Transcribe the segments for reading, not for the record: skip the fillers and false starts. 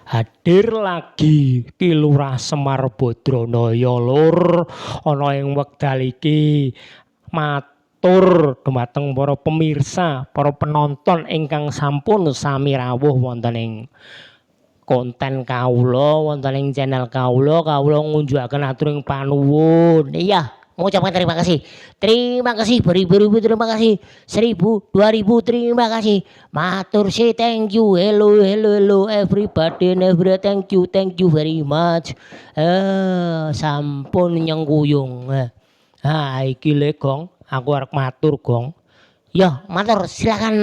Hadir lagi Ki Lurah Semar Badranaya Lur ana ing wekdal iki matur dumateng para pemirsa, para penonton ingkang sampun sami rawuh wonten ing konten kawula, wonten ing channel kawula ngunjukaken aturing panuwun. Iya, mengucapkan terima kasih. Terima kasih beribu-ribu terima kasih. 1000, 2000 terima kasih. Matur say thank you. Hello everybody and everything. Thank you very much. Sampun nyengkuyung. Iki le Gong, aku arep matur Gong. Ya, matur silakan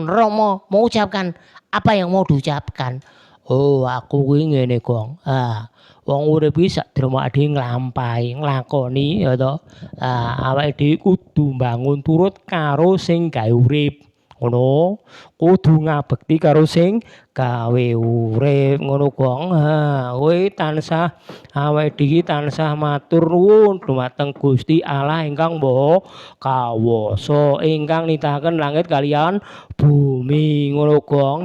Romo mengucapkan apa yang mau diucapkan. Oh, aku kuwi ngene, Gong. Wong urip iki sakdermoke nglampahi, nglakoni ya to. Awake dhewe kudu mbangun turut karo sing gawe urip. Ngono, kudu ngabekti karo sing gawe urip ngono, Gong. Kowe tansah awake dhewe tansah matur nuwun dumateng Gusti Allah ingkang Maha Kawasa, ingkang nitahaken langit kaliyan bumi ngono, Gong.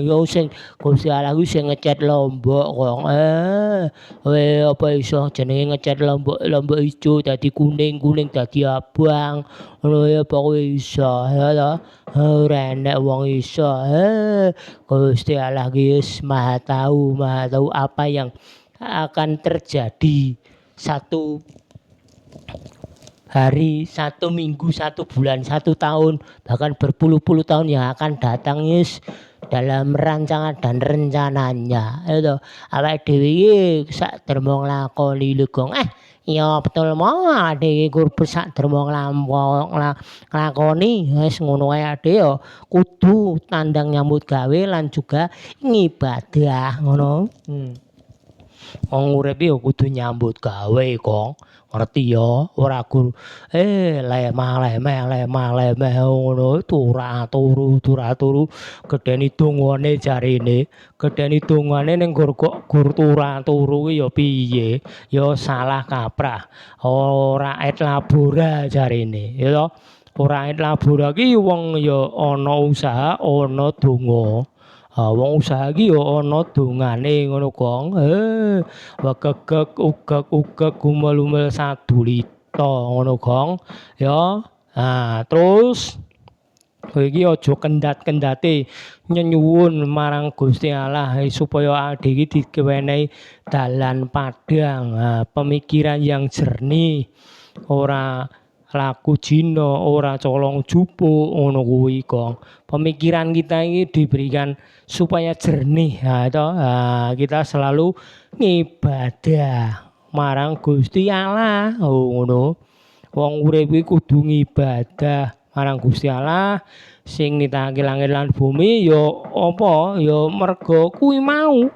Yo sing Gusti Allah kuwi sing ngecat Lombok, Gong. Kowe apa iso jenenge ngecat Lombok ijo dadi kuning dadi abang. Ngono ya apa kowe iso ya to? Ora enek wong iso. Gusti Allah ki wis maha tahu apa yang akan terjadi satu hari, 1 minggu, 1 bulan, 1 tahun, bahkan berpuluh-puluh tahun yang akan datang yes, dalam rancangan dan rencananya itu awake dhewe iki sakdermo nglakoni lho Gong. Ya betul mau dhewe kudu sakdermo nglakoni wis ngono ae ade ya kudu tandang nyambut gawe lan juga ngibadah ngono. Wong urip ya kudu nyambut gawe, Gong. Ngerti ya, ora guru lemah ngono turu gedeni dongane jarene. Gedeni dongane ning gur turu ki ya piye? Ya salah kaprah. Ora et labora jarene, ya to. Ora et labora ki wong ya ana usaha, ana donga. Wong usaha iki ya ana dongane ngono, Gong. Wegegeg ugeg gumel-umel sadulita ngono, Gong. Ya. Terus kowe iki aja kendhat-kendhate nyenyuwun marang Gusti Allah supaya ade iki diwenehi dalan padhang, pemikiran yang jernih, ora laku jina, ora colong jupuk ngono kuwi, Gong. Pemikiran kita ini diberikan supaya jernih to. Kita selalu ngibadah marang Gusti Allah. Ngono. Wong urip iki kudu ngibadah marang Gusti Allah sing nitahake langit lan bumi ya apa ya merga kuwi mau.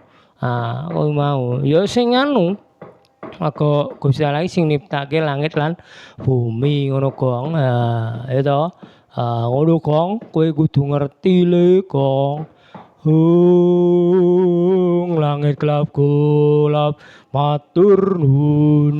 Kuwi mau. Ya sing anu merga Gusti Allah sing niptake langit lan bumi ngono, Gong. Ya to. Ngono, Gong. Kowe kudu ngerti le, Gong. Langit gelap matur nuwun.